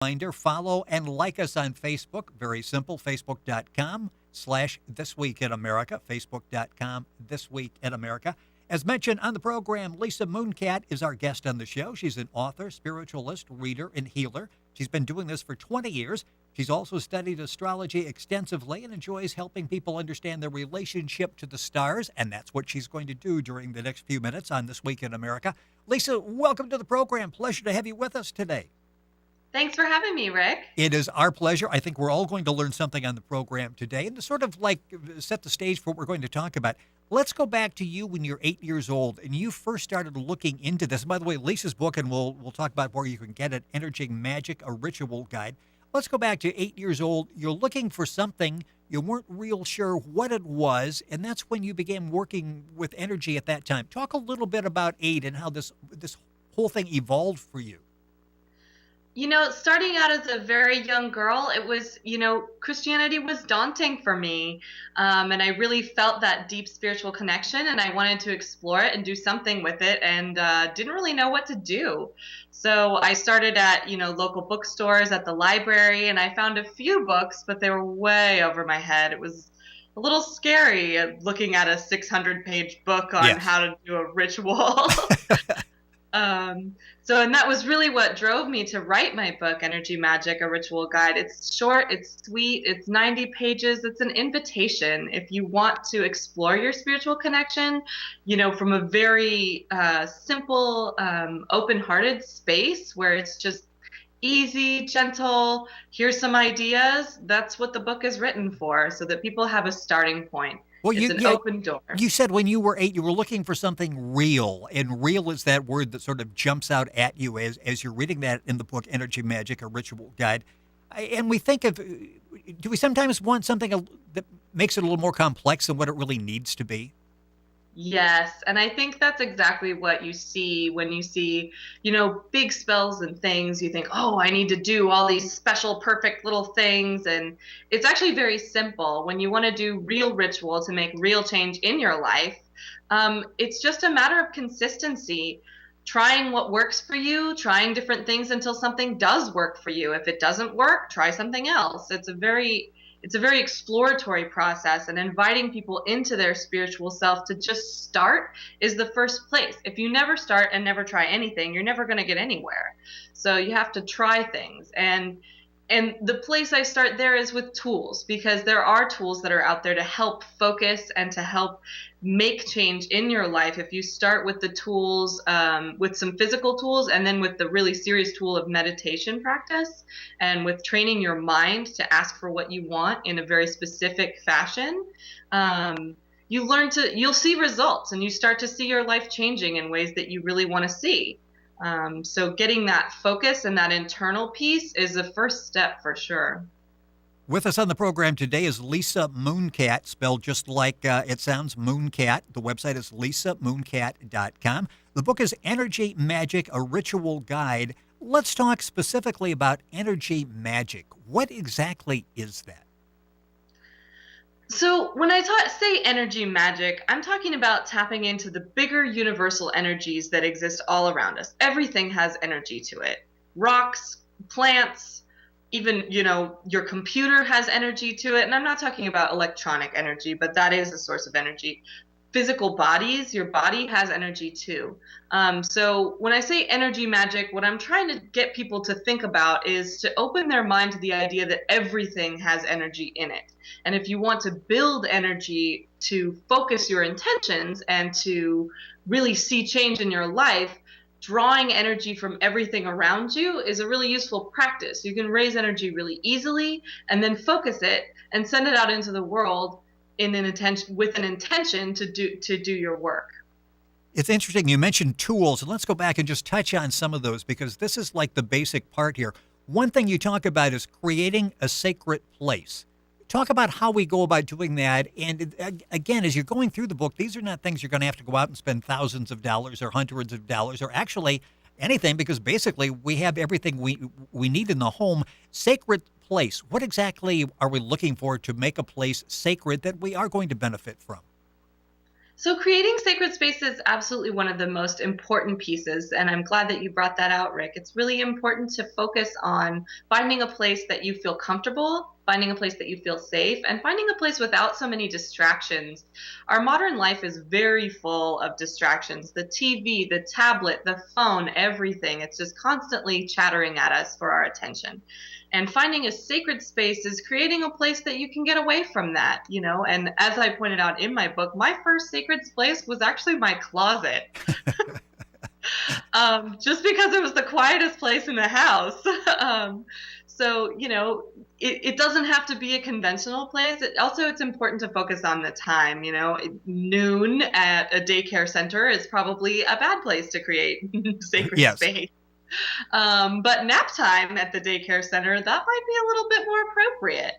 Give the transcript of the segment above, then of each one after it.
Reminder, follow and like us on Facebook. Very simple, facebook.com/This Week in America, facebook.com/This Week in America. As mentioned on the program, Lisa MoonCat is our guest on the show. She's an author, spiritualist, reader, and healer. She's been doing this for 20 years. She's also studied astrology extensively and enjoys helping people understand their relationship to the stars, and that's what she's going to do during the next few minutes on This Week in America. Lisa, welcome to the program. Pleasure to have you with us today. Thanks for having me, Rick. It is our pleasure. I think we're all going to learn something on the program today. And to sort of like set the stage for what we're going to talk about, let's go back to you when you're 8 years old and you first started looking into this. By the way, Lisa's book, and we'll talk about where you can get it, Energy Magic, a Ritual Guide. Let's go back to 8 years old. You're looking for something. You weren't real sure what it was, and that's when you began working with energy at that time. Talk a little bit about 8 and how this whole thing evolved for you. You know, starting out as a very young girl, it was, Christianity was daunting for me. And I really felt that deep spiritual connection, and I wanted to explore it and do something with it, and didn't really know what to do. So I started at, local bookstores, at the library, and I found a few books, but they were way over my head. It was a little scary looking at a 600-page book on how to do a ritual. And that was really what drove me to write my book, Energy Magic, a Ritual Guide. It's short, it's sweet, it's 90 pages. It's an invitation if you want to explore your spiritual connection, from a very simple, open-hearted space where it's just easy, gentle, here's some ideas. That's what the book is written for, so that people have a starting point. Well, it's an open door. You said when you were 8, you were looking for something real, and real is that word that sort of jumps out at you as you're reading that in the book, Energy Magic, a Ritual Guide. And we think of, do we sometimes want something that makes it a little more complex than what it really needs to be? Yes, and I think that's exactly what you see when you see, big spells and things. You think, oh, I need to do all these special, perfect little things. And it's actually very simple. When you want to do real ritual to make real change in your life, it's just a matter of consistency, trying what works for you, trying different things until something does work for you. If it doesn't work, try something else. It's a very exploratory process, and inviting people into their spiritual self to just start is the first place. If you never start and never try anything, you're never going to get anywhere. So you have to try things. And the place I start there is with tools, because there are tools that are out there to help focus and to help make change in your life. If you start with the tools, with some physical tools, and then with the really serious tool of meditation practice, and with training your mind to ask for what you want in a very specific fashion, you'll see results, and you start to see your life changing in ways that you really want to see. So getting that focus and that internal piece is the first step for sure. With us on the program today is Lisa MoonCat, spelled just like it sounds, MoonCat. The website is lisamooncat.com. The book is Energy Magic, a Ritual Guide. Let's talk specifically about energy magic. What exactly is that? So when I say energy magic, I'm talking about tapping into the bigger universal energies that exist all around us. Everything has energy to it. Rocks, plants, even, your computer has energy to it. And I'm not talking about electronic energy, but that is a source of energy. Physical bodies, your body has energy too. So when I say energy magic, what I'm trying to get people to think about is to open their mind to the idea that everything has energy in it. And if you want to build energy to focus your intentions and to really see change in your life, drawing energy from everything around you is a really useful practice. You can raise energy really easily and then focus it and send it out into the world with an intention to do your work. It's interesting. You mentioned tools, and let's go back and just touch on some of those, because this is like the basic part here. One thing you talk about is creating a sacred place. Talk about how we go about doing that. And again, as you're going through the book, these are not things you're going to have to go out and spend thousands of dollars or hundreds of dollars or actually anything, because basically we have everything we need in the home. Sacred place. What exactly are we looking for to make a place sacred that we are going to benefit from? So creating sacred space is absolutely one of the most important pieces, and I'm glad that you brought that out, Rick. It's really important to focus on finding a place that you feel comfortable, finding a place that you feel safe, and finding a place without so many distractions. Our modern life is very full of distractions. The TV, the tablet, the phone, everything. It's just constantly chattering at us for our attention. And finding a sacred space is creating a place that you can get away from that, you know. And as I pointed out in my book, my first sacred place was actually my closet, just because it was the quietest place in the house. So, you know, it doesn't have to be a conventional place. It's important to focus on the time. You know, noon at a daycare center is probably a bad place to create sacred Yes. space. But nap time at the daycare center, that might be a little bit more appropriate.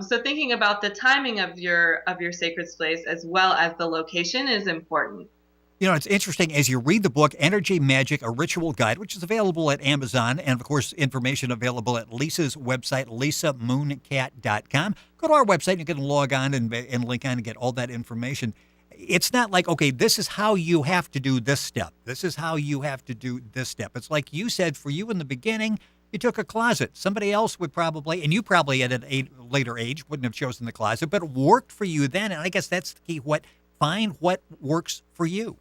So thinking about the timing of your sacred space as well as the location is important. You know, it's interesting as you read the book, Energy Magic, A Ritual Guide, which is available at Amazon, and of course, information available at Lisa's website, lisamooncat.com. Go to our website, you can log on and link on and get all that information. It's not like, okay, this is how you have to do this step. This is how you have to do this step. It's like you said, for you in the beginning, you took a closet. Somebody else would probably, and you probably at a later age wouldn't have chosen the closet, but it worked for you then. And I guess that's the key. Find what works for you.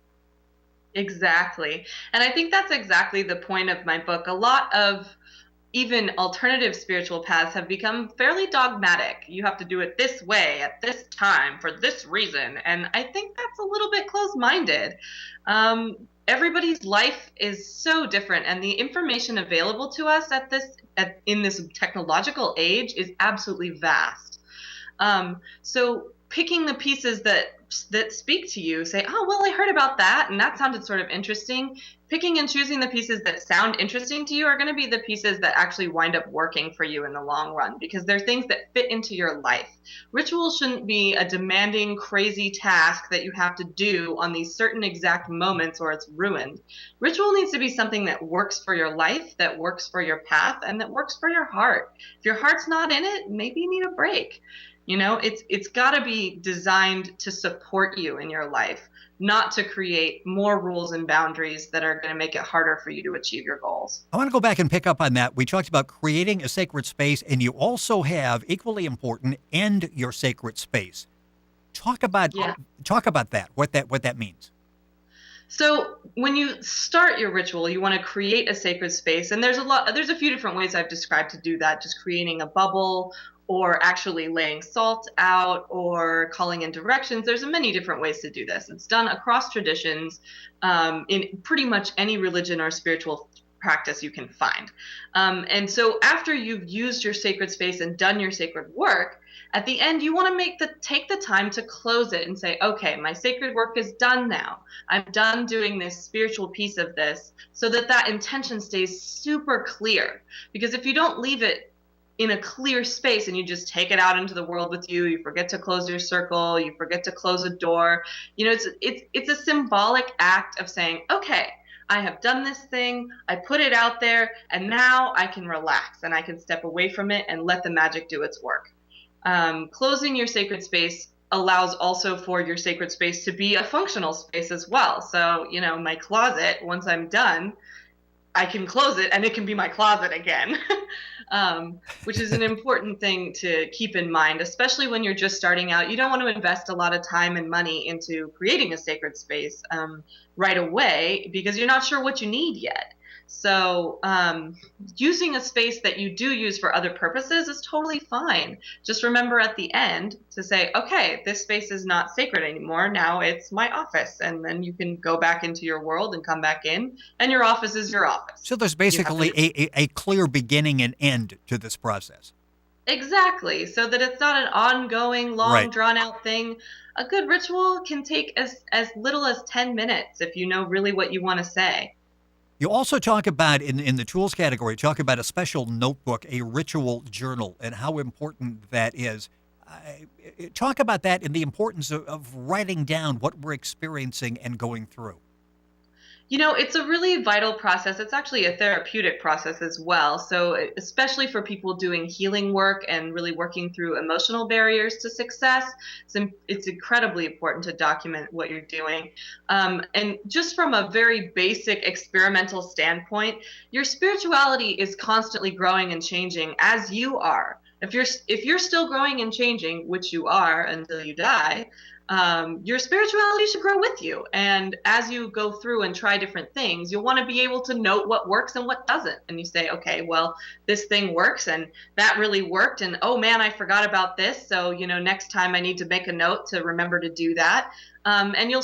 Exactly. And I think that's exactly the point of my book. A lot of even alternative spiritual paths have become fairly dogmatic. You have to do it this way at this time for this reason. And I think that's a little bit close minded. Everybody's life is so different, and the information available to us in this technological age is absolutely vast. So picking the pieces that speak to you, say, oh, well, I heard about that and that sounded sort of interesting. Picking and choosing the pieces that sound interesting to you are going to be the pieces that actually wind up working for you in the long run, because they're things that fit into your life. Ritual shouldn't be a demanding, crazy task that you have to do on these certain exact moments or it's ruined. Ritual needs to be something that works for your life, that works for your path, and that works for your heart. If your heart's not in it, maybe you need a break. You know, it's got to be designed to support you in your life, not to create more rules and boundaries that are going to make it harder for you to achieve your goals. I want to go back and pick up on that. We talked about creating a sacred space, and you also have, equally important, end your sacred space. Talk about that. What that means. So when you start your ritual, you want to create a sacred space, and there's a few different ways I've described to do that. Just creating a bubble, or actually laying salt out, or calling in directions. There's many different ways to do this. It's done across traditions, in pretty much any religion or spiritual practice you can find. And so after you've used your sacred space and done your sacred work, at the end, you want to take the time to close it and say, okay, my sacred work is done now. I'm done doing this spiritual piece of this, so that intention stays super clear. Because if you don't leave it in a clear space and you just take it out into the world with you, you forget to close your circle, you forget to close a door, you know, it's a symbolic act of saying, okay, I have done this thing, I put it out there, and now I can relax and I can step away from it and let the magic do its work. Closing your sacred space allows also for your sacred space to be a functional space as well. So, you know, my closet, once I'm done, I can close it and it can be my closet again, which is an important thing to keep in mind, especially when you're just starting out. You don't want to invest a lot of time and money into creating a sacred space right away, because you're not sure what you need yet. So using a space that you do use for other purposes is totally fine. Just remember at the end to say, okay, this space is not sacred anymore. Now it's my office. And then you can go back into your world and come back in, and your office is your office. So there's basically a clear beginning and end to this process. Exactly. So that it's not an ongoing, long, drawn out thing. A good ritual can take as little as 10 minutes if you know really what you want to say. You also talk about, in the tools category, talk about a special notebook, a ritual journal, and how important that is. Talk about that and the importance of writing down what we're experiencing and going through. It's a really vital process. It's actually a therapeutic process as well. So, especially for people doing healing work and really working through emotional barriers to success, it's incredibly important to document what you're doing. And just from a very basic experimental standpoint, your spirituality is constantly growing and changing as you are. If you're still growing and changing, which you are until you die, your spirituality should grow with you. And as you go through and try different things, you'll want to be able to note what works and what doesn't. And you say, okay, well, this thing works and that really worked. And oh man, I forgot about this. So, next time I need to make a note to remember to do that. And you'll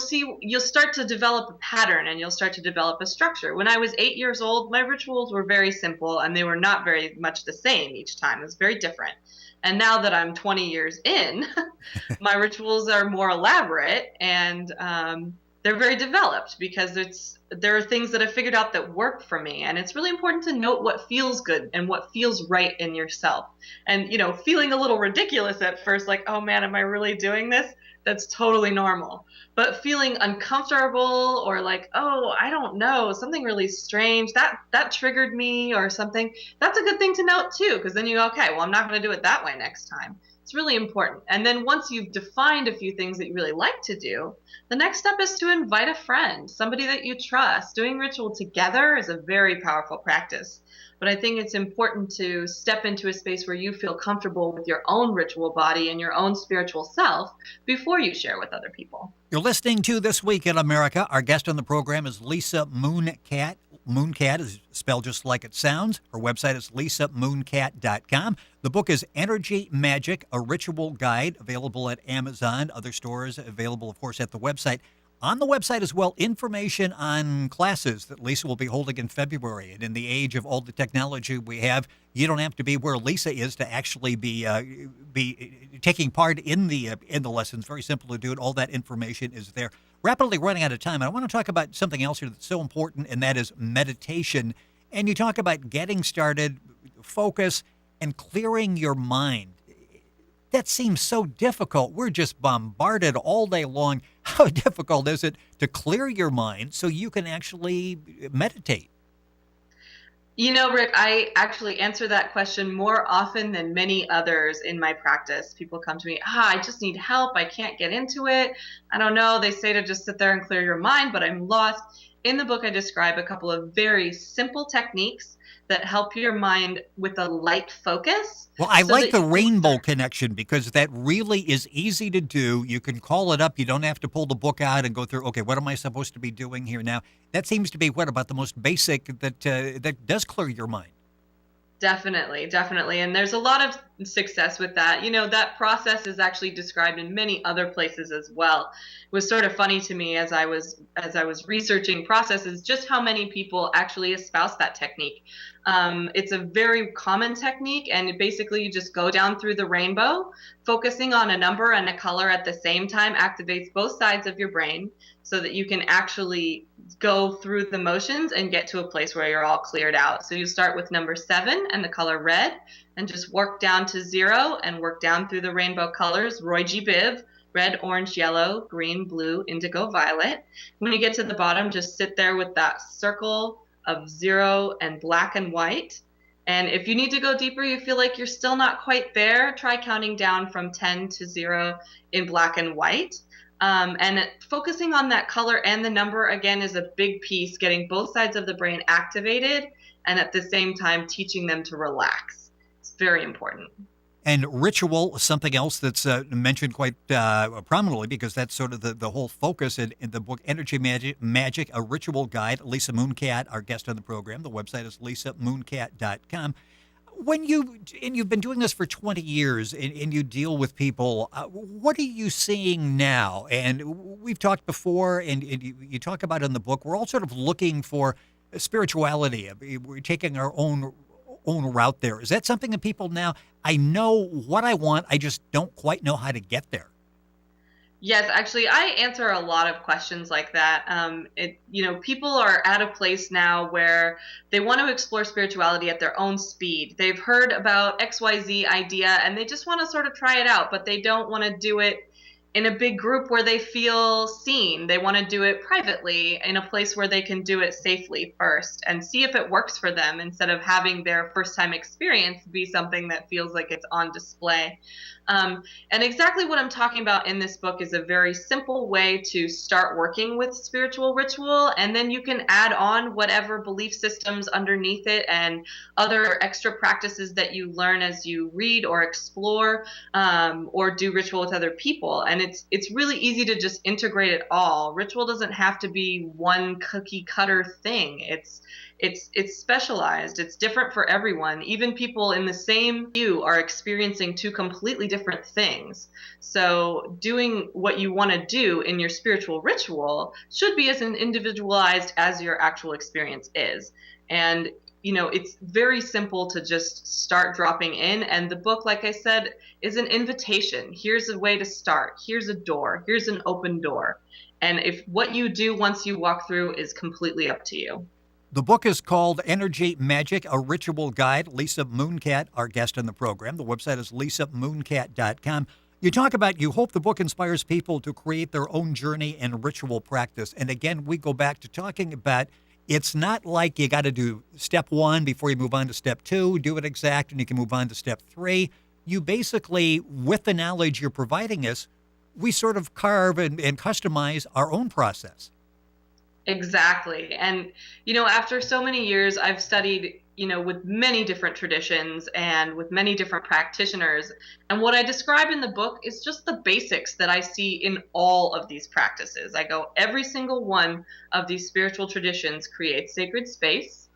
start to develop a pattern and you'll start to develop a structure. When I was 8 years old, my rituals were very simple and they were not very much the same each time. It was very different. And now that I'm 20 years in, my rituals are more elaborate and they're very developed because there are things that I figured out that work for me. And it's really important to note what feels good and what feels right in yourself. And, feeling a little ridiculous at first, like, oh man, am I really doing this? That's totally normal. But feeling uncomfortable or like, oh, I don't know, something really strange, that triggered me or something, that's a good thing to note too, because then you go, okay, well, I'm not going to do it that way next time. It's really important. And then once you've defined a few things that you really like to do, the next step is to invite a friend, somebody that you trust. Doing ritual together is a very powerful practice. But I think it's important to step into a space where you feel comfortable with your own ritual body and your own spiritual self before you share with other people. You're listening to This Week in America. Our guest on the program is Lisa MoonCat. MoonCat is spelled just like it sounds. Her website is lisammooncat.com. The book is Energy Magic, a Ritual Guide, available at Amazon, other stores, available, of course, at the website. On the website as well, information on classes that Lisa will be holding in February. And in the age of all the technology we have, you don't have to be where Lisa is to actually be taking part in the lessons. Very simple to do it. All that information is there. Rapidly running out of time, and I want to talk about something else here that's so important, and that is meditation. And you talk about getting started, focus, and clearing your mind. That seems so difficult. We're just bombarded all day long. How difficult is it to clear your mind so you can actually meditate? Rick, I actually answer that question more often than many others in my practice. People come to me, I just need help. I can't get into it. I don't know. They say to just sit there and clear your mind, but I'm lost. In the book, I describe a couple of very simple techniques that help your mind with a light focus. Well, I like the rainbow connection because that really is easy to do. You can call it up. You don't have to pull the book out and go through, okay, what am I supposed to be doing here now? That seems to be what about the most basic that does clear your mind. Definitely, definitely. And there's a lot of success with that. That process is actually described in many other places as well. It was sort of funny to me as I was researching processes, just how many people actually espouse that technique. It's a very common technique, and basically you just go down through the rainbow, focusing on a number and a color at the same time activates both sides of your brain so that you can actually go through the motions and get to a place where you're all cleared out. So you start with number 7 and the color red and just work down to 0 and work down through the rainbow colors, Roy G. Biv, red, orange, yellow, green, blue, indigo, violet. When you get to the bottom, just sit there with that circle of 0 and black and white. And if you need to go deeper, you feel like you're still not quite there, try counting down from 10 to 0 in black and white. And focusing on that color and the number, again, is a big piece, getting both sides of the brain activated and at the same time teaching them to relax. It's very important. And ritual, something else that's mentioned quite prominently because that's sort of the whole focus in the book, Energy Magic, a Ritual Guide. Lisa MoonCat, our guest on the program. The website is lisammooncat.com. You've been doing this for 20 years and you deal with people, what are you seeing now? And we've talked before and you talk about in the book, we're all sort of looking for spirituality. We're taking our own route there. Is that something that people now, I know what I want, I just don't quite know how to get there? Yes, actually, I answer a lot of questions like that. People are at a place now where they want to explore spirituality at their own speed. They've heard about XYZ idea and they just want to sort of try it out, but they don't want to do it in a big group where they feel seen. They want to do it privately in a place where they can do it safely first and see if it works for them instead of having their first time experience be something that feels like it's on display. And exactly what I'm talking about in this book is a very simple way to start working with spiritual ritual. And then you can add on whatever belief systems underneath it and other extra practices that you learn as you read or explore, or do ritual with other people. And it's really easy to just integrate it all. Ritual doesn't have to be one cookie cutter thing. It's specialized. It's different for everyone. Even people in the same view are experiencing two completely different things. So doing what you want to do in your spiritual ritual should be as individualized as your actual experience is. And it's very simple to just start dropping in. And the book, like I said, is an invitation. Here's a way to start. Here's a door. Here's an open door. And if what you do once you walk through is completely up to you. The book is called Energy Magic, a Ritual Guide. Lisa MoonCat, our guest on the program. The website is lisammooncat.com. You talk about, you hope the book inspires people to create their own journey and ritual practice. And again, we go back to talking about, it's not like you got to do step 1 before you move on to step 2, do it exact, and you can move on to step 3. You basically, with the knowledge you're providing us, we sort of carve and customize our own process. Exactly. And, after so many years, I've studied, with many different traditions and with many different practitioners. And what I describe in the book is just the basics that I see in all of these practices. I go, every single one of these spiritual traditions creates sacred space,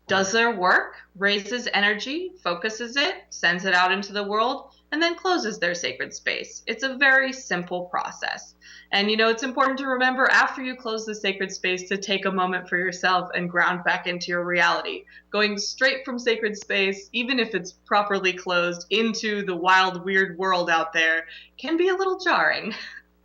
does their work, raises energy, focuses it, sends it out into the world, and then closes their sacred space. It's a very simple process. And it's important to remember after you close the sacred space to take a moment for yourself and ground back into your reality. Going straight from sacred space, even if it's properly closed, into the wild, weird world out there can be a little jarring.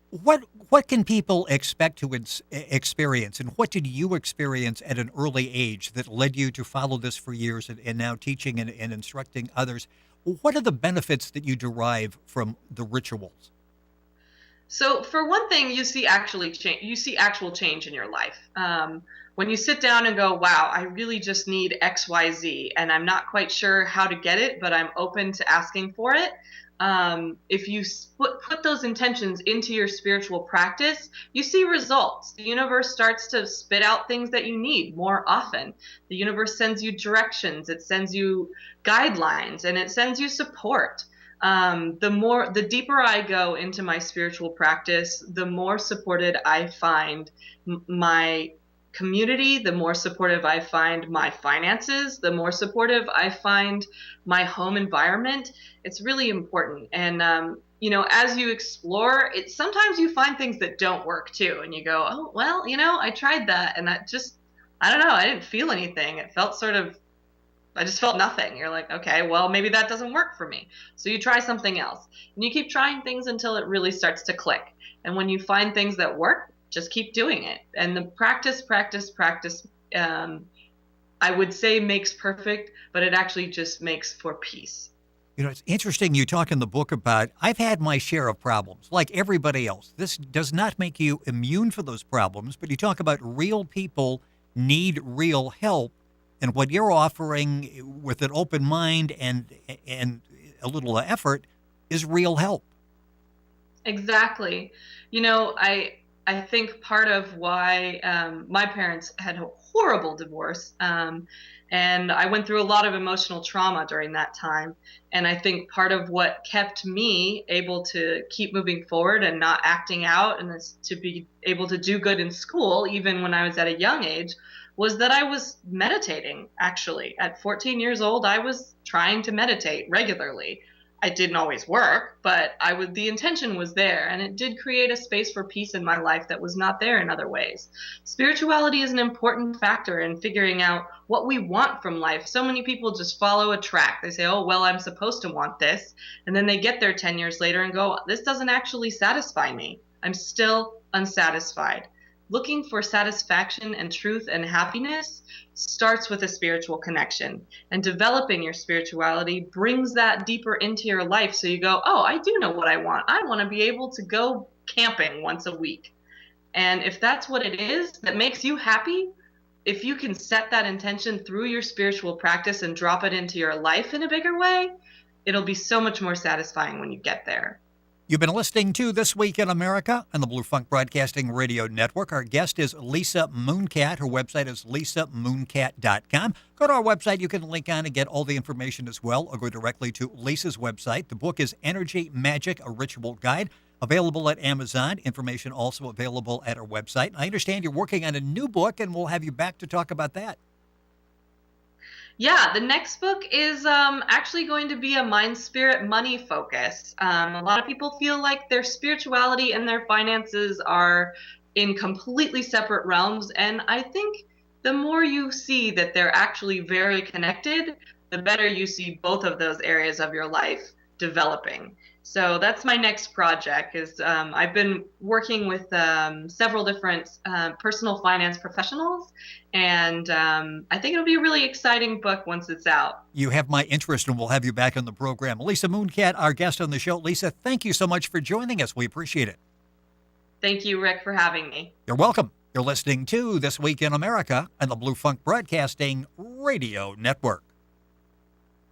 What can people expect to experience, and what did you experience at an early age that led you to follow this for years and now teaching and instructing others? What are the benefits that you derive from the rituals? So for one thing, you see actual change in your life. When you sit down and go, wow, I really just need XYZ, and I'm not quite sure how to get it, but I'm open to asking for it. If you put those intentions into your spiritual practice, you see results. The universe starts to spit out things that you need more often. The universe sends you directions, it sends you guidelines, and it sends you support. The deeper I go into my spiritual practice, the more supported I find my community, the more supportive I find my finances, the more supportive I find my home environment. It's really important. And, as you explore it, sometimes you find things that don't work too. And you go, oh, well, I tried that and I don't know, I didn't feel anything. It felt I just felt nothing. You're like, okay, well, maybe that doesn't work for me. So you try something else. And you keep trying things until it really starts to click. And when you find things that work, just keep doing it. And the practice, I would say makes perfect, but it actually just makes for peace. It's interesting you talk in the book about, I've had my share of problems, like everybody else. This does not make you immune for those problems, but you talk about real people need real help. And what you're offering with an open mind and a little effort is real help. Exactly. I think part of why my parents had a horrible divorce, and I went through a lot of emotional trauma during that time. And I think part of what kept me able to keep moving forward and not acting out and to be able to do good in school, even when I was at a young age, was that I was meditating. Actually, at 14 years old, I was trying to meditate regularly. It didn't always work, but the intention was there, and it did create a space for peace in my life that was not there in other ways. Spirituality is an important factor in figuring out what we want from life. So many people just follow a track. They say, oh, well, I'm supposed to want this. And then they get there 10 years later and go, this doesn't actually satisfy me. I'm still unsatisfied. looking for satisfaction and truth and happiness starts with a spiritual connection. And developing your spirituality brings that deeper into your life. So you go, oh, I do know what I want. I want to be able to go camping once a week. And if that's what it is that makes you happy, if you can set that intention through your spiritual practice and drop it into your life in a bigger way, it'll be so much more satisfying when you get there. You've been listening to This Week in America on the Blue Funk Broadcasting Radio Network. Our guest is Lisa MoonCat. Her website is lisamooncat.com. Go to our website. You can link on and get all the information as well, or go directly to Lisa's website. The book is Energy Magic, A Ritual Guide, available at Amazon. Information also available at our website. I understand you're working on a new book, and we'll have you back to talk about that. Yeah, the next book is actually going to be a mind, spirit, money focus. A lot of people feel like their spirituality and their finances are in completely separate realms. And I think the more you see that they're actually very connected, the better you see both of those areas of your life developing. So that's my next project. Is I've been working with several different personal finance professionals, and I think it'll be a really exciting book once it's out. You have my interest, and we'll have you back on the program. Lisa MoonCat, our guest on the show. Lisa, thank you so much for joining us. We appreciate it. Thank you, Rick, for having me. You're welcome. You're listening to This Week in America on the Blue Funk Broadcasting Radio Network.